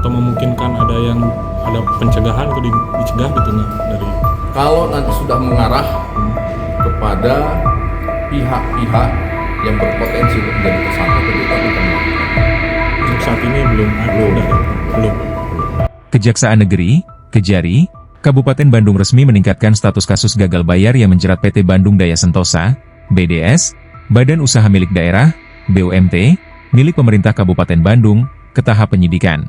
atau memungkinkan ada pencegahan atau dicegah gitu nggak dari Kalau nanti sudah mengarah kepada pihak-pihak yang berpotensi untuk menjadi tersangka, tentu kami akan melakukan. untuk saat ini belum ada? Belum. Kejaksaan Negeri, Kejari, Kabupaten Bandung resmi meningkatkan status kasus gagal bayar yang menjerat PT Bandung Daya Sentosa, BDS, Badan Usaha Milik Daerah, BUMT, milik pemerintah Kabupaten Bandung, ke tahap penyidikan.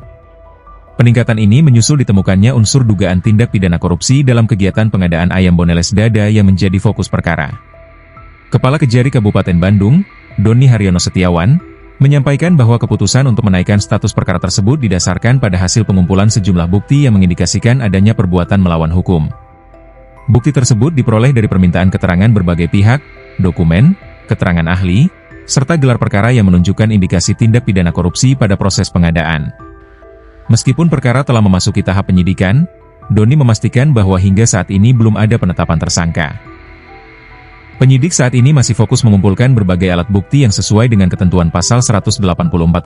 Peningkatan ini menyusul ditemukannya unsur dugaan tindak pidana korupsi dalam kegiatan pengadaan ayam Boneles Dada yang menjadi fokus perkara. Kepala Kejari Kabupaten Bandung, Doni Haryono Setiawan, menyampaikan bahwa keputusan untuk menaikkan status perkara tersebut didasarkan pada hasil pengumpulan sejumlah bukti yang mengindikasikan adanya perbuatan melawan hukum. Bukti tersebut diperoleh dari permintaan keterangan berbagai pihak, dokumen, keterangan ahli, serta gelar perkara yang menunjukkan indikasi tindak pidana korupsi pada proses pengadaan. Meskipun perkara telah memasuki tahap penyidikan, Doni memastikan bahwa hingga saat ini belum ada penetapan tersangka. Penyidik saat ini masih fokus mengumpulkan berbagai alat bukti yang sesuai dengan ketentuan pasal 184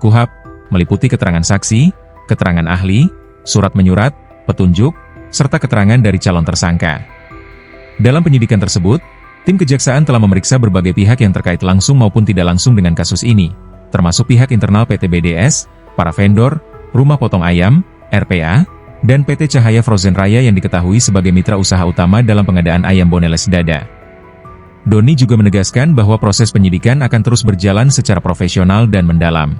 KUHP, meliputi keterangan saksi, keterangan ahli, surat menyurat, petunjuk, serta keterangan dari calon tersangka. Dalam penyidikan tersebut, tim kejaksaan telah memeriksa berbagai pihak yang terkait langsung maupun tidak langsung dengan kasus ini, termasuk pihak internal PT BDS, para vendor, rumah potong ayam, RPA, dan PT Cahaya Frozen Raya yang diketahui sebagai mitra usaha utama dalam pengadaan ayam Boneles Dada. Doni juga menegaskan bahwa proses penyidikan akan terus berjalan secara profesional dan mendalam.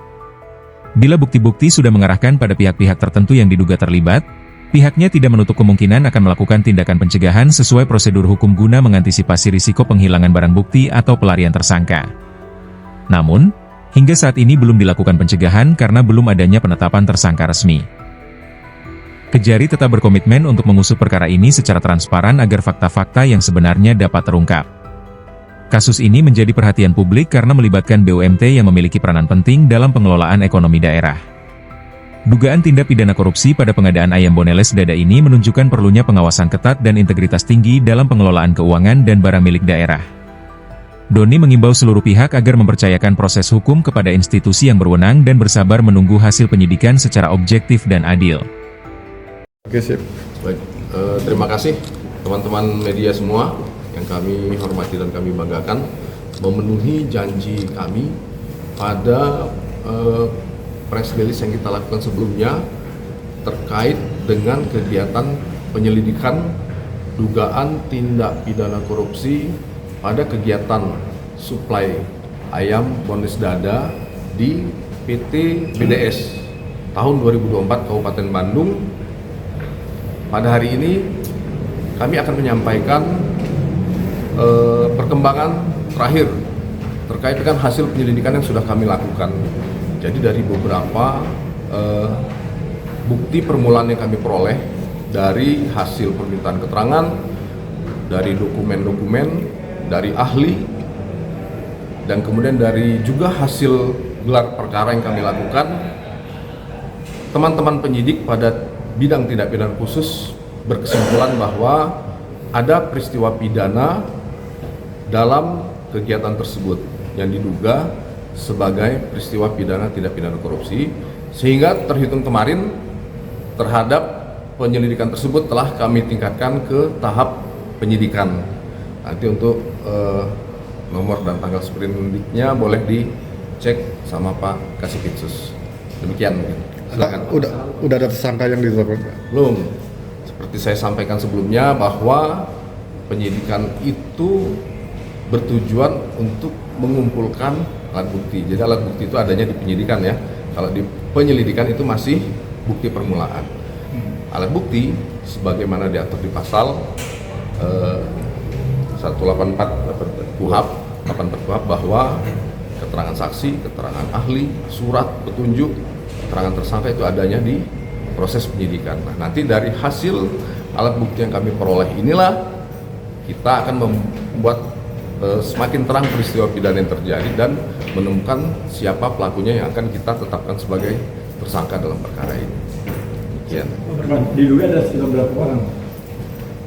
Bila bukti-bukti sudah mengarahkan pada pihak-pihak tertentu yang diduga terlibat, pihaknya tidak menutup kemungkinan akan melakukan tindakan pencegahan sesuai prosedur hukum guna mengantisipasi risiko penghilangan barang bukti atau pelarian tersangka. Namun, hingga saat ini belum dilakukan pencegahan karena belum adanya penetapan tersangka resmi. Kejari tetap berkomitmen untuk mengusut perkara ini secara transparan agar fakta-fakta yang sebenarnya dapat terungkap. Kasus ini menjadi perhatian publik karena melibatkan BUMT yang memiliki peranan penting dalam pengelolaan ekonomi daerah. Dugaan tindak pidana korupsi pada pengadaan ayam Boneles Dada ini menunjukkan perlunya pengawasan ketat dan integritas tinggi dalam pengelolaan keuangan dan barang milik daerah. Doni mengimbau seluruh pihak agar mempercayakan proses hukum kepada institusi yang berwenang dan bersabar menunggu hasil penyidikan secara objektif dan adil. Oke, sip. Baik, terima kasih teman-teman media semua yang kami hormati dan kami banggakan, memenuhi janji kami pada press release yang kita lakukan sebelumnya terkait dengan kegiatan penyelidikan dugaan tindak pidana korupsi pada kegiatan suplai ayam Boneles Dada di PT BDS tahun 2024 Kabupaten Bandung. Pada hari ini kami akan menyampaikan perkembangan terakhir terkait dengan hasil penyelidikan yang sudah kami lakukan. Jadi dari beberapa bukti permulaan yang kami peroleh dari hasil permintaan keterangan, dari dokumen-dokumen, dari ahli, dan kemudian dari juga hasil gelar perkara yang kami lakukan, teman-teman penyidik pada bidang tindak pidana khusus berkesimpulan bahwa ada peristiwa pidana dalam kegiatan tersebut yang diduga sebagai peristiwa pidana tindak pidana korupsi, sehingga terhitung kemarin terhadap penyelidikan tersebut telah kami tingkatkan ke tahap penyidikan. Nanti untuk nomor dan tanggal sprindiknya boleh dicek sama Pak Kasipitsus. Demikian mungkin. Silakan. Udah ada tersangka yang ditetapkan, Pak? Belum. Seperti saya sampaikan sebelumnya bahwa penyidikan itu bertujuan untuk mengumpulkan alat bukti. Jadi alat bukti itu adanya di penyidikan ya. Kalau di penyelidikan itu masih bukti permulaan. Alat bukti sebagaimana diatur di pasal 184 KUHP bahwa keterangan saksi, keterangan ahli, surat, petunjuk, keterangan tersangka itu adanya di proses penyidikan. Nah, nanti dari hasil alat bukti yang kami peroleh inilah kita akan membuat semakin terang peristiwa pidana yang terjadi dan menemukan siapa pelakunya yang akan kita tetapkan sebagai tersangka dalam perkara ini. Demikian. Diduga ada sekitar berapa orang?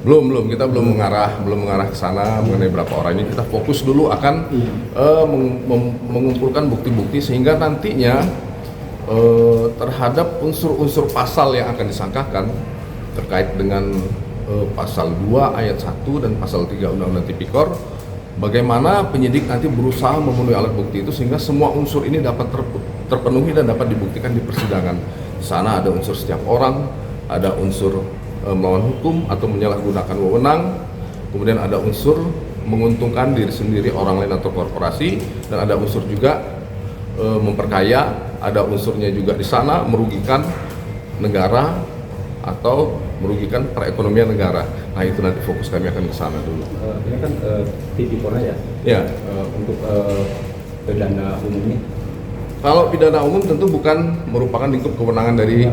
Belum, kita belum mengarah ke sana mengenai berapa orang ini. Kita fokus dulu akan mengumpulkan bukti-bukti sehingga nantinya terhadap unsur-unsur pasal yang akan disangkakan terkait dengan pasal 2 ayat 1 dan pasal 3 Undang-Undang Tipikor, bagaimana penyidik nanti berusaha memenuhi alat bukti itu sehingga semua unsur ini dapat terpenuhi dan dapat dibuktikan di persidangan. Di sana ada unsur setiap orang, ada unsur melawan hukum atau menyalahgunakan wewenang, kemudian ada unsur menguntungkan diri sendiri, orang lain atau korporasi, dan ada unsur juga memperkaya, ada unsurnya juga di sana merugikan negara atau merugikan perekonomian negara. Nah itu nanti fokus kami akan ke sana dulu. Ini kan tipikornya ya? Ya. Untuk pidana umumnya? Kalau pidana umum tentu bukan merupakan lingkup kewenangan dari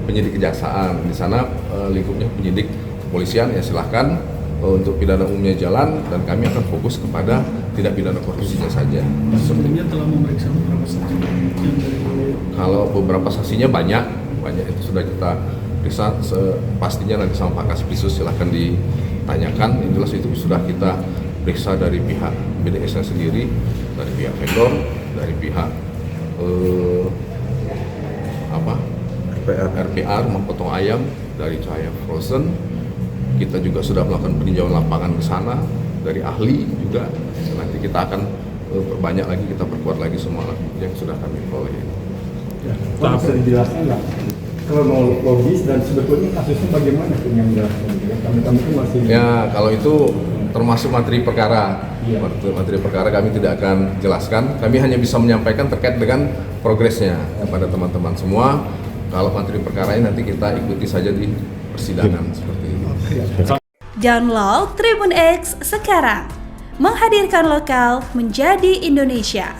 penyidik kejaksaan. Di sana lingkupnya penyidik kepolisian, ya silahkan untuk pidana umumnya jalan dan kami akan fokus kepada tidak pidana korupsinya saja. Sebelumnya telah memeriksa beberapa saksi yang dari Kalau beberapa saksinya banyak itu sudah kita periksa, pastinya nanti sama Pak Kaspisus silahkan ditanyakan. Yang jelas itu sudah kita periksa dari pihak BDS-nya sendiri, dari pihak vendor, dari pihak RPA Rumah Potong Ayam, dari Cahaya Frozen. Kita juga sudah melakukan peninjauan lapangan ke sana dari ahli juga. Nanti kita akan perbanyak lagi, kita perkuat lagi semua alat bukti yang sudah kami peroleh. Pak, bisa dijelaskan nggak kronologis dan sebetulnya kasusnya bagaimana tuh yang dijelaskan? Kami itu masih Ya, kalau itu termasuk materi perkara. Materi perkara kami tidak akan jelaskan. Kami hanya bisa menyampaikan terkait dengan progresnya kepada teman-teman semua. Kalau materi perkaranya nanti kita ikuti saja di persidangan seperti ini. Download Tribun X sekarang, menghadirkan lokal menjadi Indonesia.